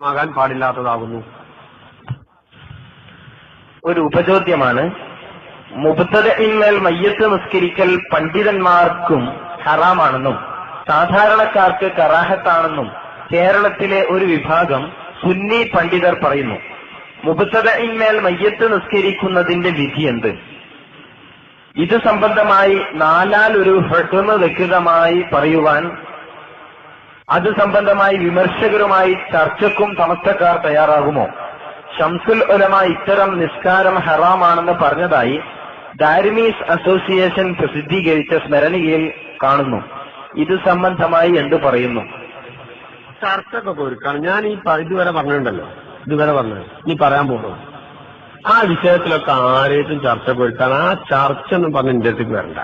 ആകാൻ പാടില്ലാത്തതാകുന്നു. ഒരു ഉപചോദ്യമാണ്. മുബ്തദിഇന്മേൽ മയ്യത്ത് നിസ്കരിക്കൽ പണ്ഡിതന്മാർക്കും ഹറാമാണെന്നും സാധാരണക്കാർക്ക് കറാഹത്താണെന്നും കേരളത്തിലെ ഒരു വിഭാഗം സുന്നി പണ്ഡിതർ പറയുന്നു. മുബ്തദിഇന്മേൽ മയ്യത്ത് നിസ്കരിക്കുന്നതിന്റെ വിധി എന്ത്? ഇത് സംബന്ധമായി നാലാൽ ഒരു ഹുക്മ് വ്യക്തമായി പറയുവാൻ അത് സംബന്ധമായി വിമർശകരുമായി ചർച്ചക്കും സമസ്തക്കാർ തയ്യാറാകുമോ? ഷംസുൽ ഉലമ ഇത്തരം നിസ്കാരം ഹറാമാണെന്ന് പറഞ്ഞതായി ദാരിമീസ് അസോസിയേഷൻ പ്രസിദ്ധീകരിച്ച സ്മരണികയിൽ കാണുന്നു. ഇത് സംബന്ധമായി എന്ത് പറയുന്നു? ചർച്ചക്കൊക്കെ ഒരുക്കാണ്. ഞാൻ ഇതുവരെ പറഞ്ഞിട്ടുണ്ടല്ലോ, ഇനി പറയാൻ പോകുന്നു. ആ വിഷയത്തിലൊക്കെ ആരേറ്റും ചർച്ചക്ക് ഒരുക്കാൻ. ആ ചർച്ച എന്നും പറഞ്ഞ് എന്റെ അടുത്തേക്ക് വരണ്ട.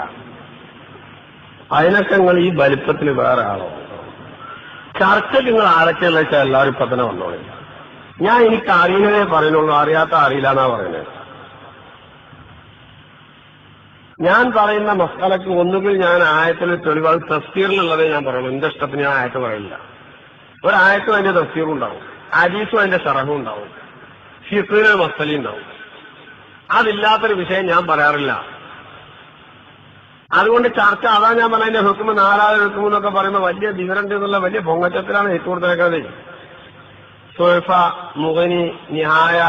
അതിനൊക്കെ നിങ്ങൾ ഈ വലിപ്പത്തിൽ വേറെ ആളോ? ചർച്ചയ്ക്ക് നിങ്ങൾ ആരൊക്കെയുള്ള വെച്ചാൽ എല്ലാവരും ഇപ്പൊ തന്നെ വന്നോളൂ. ഞാൻ എനിക്ക് അറിയുന്നതേ പറയുന്നുള്ളൂ, അറിയാത്ത അറിയില്ല എന്നാ പറയുന്നത്. ഞാൻ പറയുന്ന മസാലക്ക് ഒന്നുകിൽ ഞാൻ ആയത്തിൽ തെളിവ് തഫ്സീറിലുള്ളതേ ഞാൻ പറയുള്ളൂ. എന്റെ ഇഷ്ടത്തിന് ഞാൻ ആയത്ത് പറയില്ല. ഒരായത്തും അതിന്റെ തഫ്സീറും ഉണ്ടാവും, ഹദീസും അതിന്റെ ശറഹും ഉണ്ടാവും, ഫിഖ്ഹിലെ മസലയും ഉണ്ടാവും. അതില്ലാത്തൊരു വിഷയം ഞാൻ പറയാറില്ല. അതുകൊണ്ട് ചർച്ച അതാ ഞാൻ പറഞ്ഞതിന്റെ ഹുക്മ നാലാമത് ഹുക്മ എന്നൊക്കെ പറയുമ്പോൾ വലിയ വിവരണ്ട് എന്നുള്ള വലിയ പൊങ്ങച്ചത്തിലാണ് ഏറ്റുകൊടുത്തേക്കുന്നത്. സുഹഫ, മുഗനി, നിഹായ,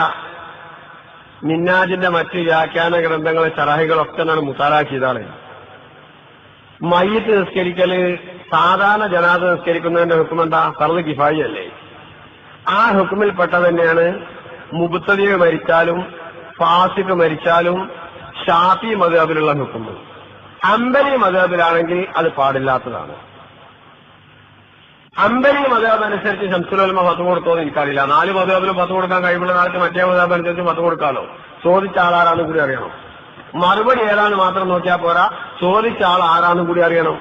മിന്നാജിന്റെ മറ്റ് വ്യാഖ്യാന ഗ്രന്ഥങ്ങളെ ശറഹുകളൊക്കെ എന്നാണ് മുത്താലാക്കിയതാണ്. മയ്യിത്ത് നിസ്കരിക്കല് സാധാരണ ജനാസ നിസ്കരിക്കുന്നതിന്റെ ഹുക്മ എന്താ? ഫർള് കിഫായി അല്ലേ? ആ ഹുക്മിൽപ്പെട്ട തന്നെയാണ് മുബ്തദി മരിച്ചാലും ഫാസിഖ് മരിച്ചാലും ഷാഫി മദ്ഹബിലുള്ള ഹുക്മ. ഹംബലി മദ്ഹബിലാണെങ്കിൽ അത് പാടില്ലാത്തതാണ്. ഹംബലി മദ്ഹബ് അനുസരിച്ച് ശംസുൽ ഉലമ ഫത്വ കൊടുത്തോന്ന് എനിക്കറിയില്ല. 4 മദ്ഹബിലും ഫത്വ കൊടുക്കാൻ കഴിവുള്ള കാലത്ത് മറ്റേ മദ്ഹബ് അനുസരിച്ച് ഫത്വ കൊടുക്കാമല്ലോ. ചോദിച്ച ആളാരാന്നും കൂടി അറിയണം. മറുപടി ഏതാന്ന് മാത്രം നോക്കിയാൽ പോരാ, ചോദിച്ച ആൾ ആരാന്നും കൂടി അറിയണം.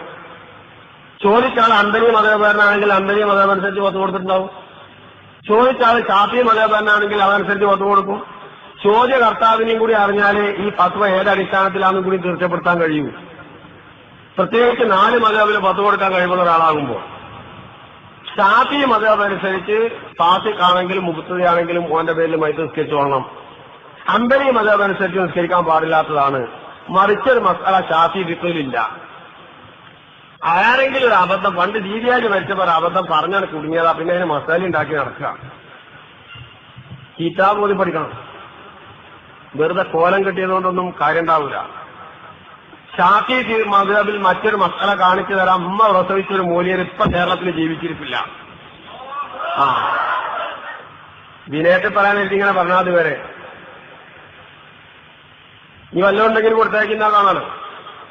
ചോദിച്ച ആൾ ഹംബലി മദ്ഹബാരനാണെങ്കിൽ ഹംബലി മദ്ഹബ് അനുസരിച്ച് ഫത്വ കൊടുത്തിട്ടുണ്ടാവും. ചോദിച്ച ആൾ ഷാഫി മദ്ഹബാരനാണെങ്കിൽ അതനുസരിച്ച് ഫത്വ കൊടുക്കും. ചോദ്യകർത്താവിനെയും കൂടി അറിഞ്ഞാലേ ഈ ഫത്വ ഏതടിസ്ഥാനത്തിലാണെന്നും കൂടി തീർച്ചപ്പെടുത്താൻ കഴിയൂ. പ്രത്യേകിച്ച് 4 മദ്ഹബിൽ ഫത്വ കൊടുക്കാൻ കഴിവുള്ള ഒരാളാകുമ്പോൾ. ഷാഫി മദ്ഹബ് അനുസരിച്ച് ഫാസിഖ് ആണെങ്കിലും മുബ്തദി ആണെങ്കിലും ഓന്റെ പേരിൽ മയ്യിത്ത് നിസ്കരിച്ചോളണം. ഹംബലി മദ്ഹബ് അനുസരിച്ച് നിസ്കരിക്കാൻ പാടില്ലാത്തതാണ്. മറിച്ചൊരു മസ്അല ഷാഫി ഫിഖ്ഹിലില്ല. ആരെങ്കിലും ഒരു അബദ്ധം, പണ്ട് ദീദിയാജ് മരിച്ചപ്പോൾ ഒരു അബദ്ധം പറഞ്ഞാണ് കുടുങ്ങിയതാ, പിന്നെ അതിന് മസാല ഉണ്ടാക്കി നടക്കുക. കിതാബ് ഓതി പഠിക്കണം. വെറുതെ കോലം കെട്ടിയതുകൊണ്ടൊന്നും കാര്യം ഉണ്ടാവില്ല. ഷാഫി മദ്ഹബിൽ മറ്റൊരു മസ്അല കാണിച്ചു തരാം. ഉമ്മ പ്രസവിച്ചൊരു മൂല്യർ ഇപ്പൊ കേരളത്തിൽ ജീവിച്ചിരിപ്പില്ല. വിനയത്തെ പറയാനായിട്ട് ഇങ്ങനെ പറഞ്ഞാൽ അതുവരെ ഈ വല്ലതും ഉണ്ടെങ്കിലും കൊടുത്തയക്കുന്ന കാണാലോ.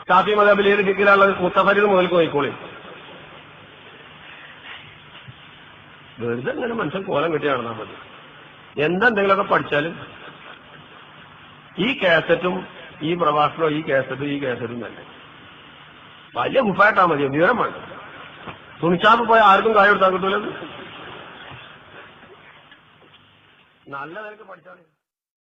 ഷാഫി മദ്ഹബിൽ ഏത് ഫിഖിലുള്ളത് മുത്തഫരിദ് മുതൽക്ക് നോക്കിക്കോളി. വെറുതെ ഇങ്ങനെ മനുഷ്യൻ കോലം കെട്ടി നടന്നാൽ മതി. എന്തെങ്കിലുമൊക്കെ പഠിച്ചാലും ഈ കാസറ്റും ഈ പ്രഭാഷണവും ഈ കാസറ്റും തന്നെ വലിയ മുഫായിട്ടാ മതി. വിവരം വേണ്ട. തുണിച്ചാപ്പ് പോയ ആർക്കും കാര്യം എടുത്താൽ കിട്ടൂല. നല്ല നിലക്ക് പഠിച്ചാൽ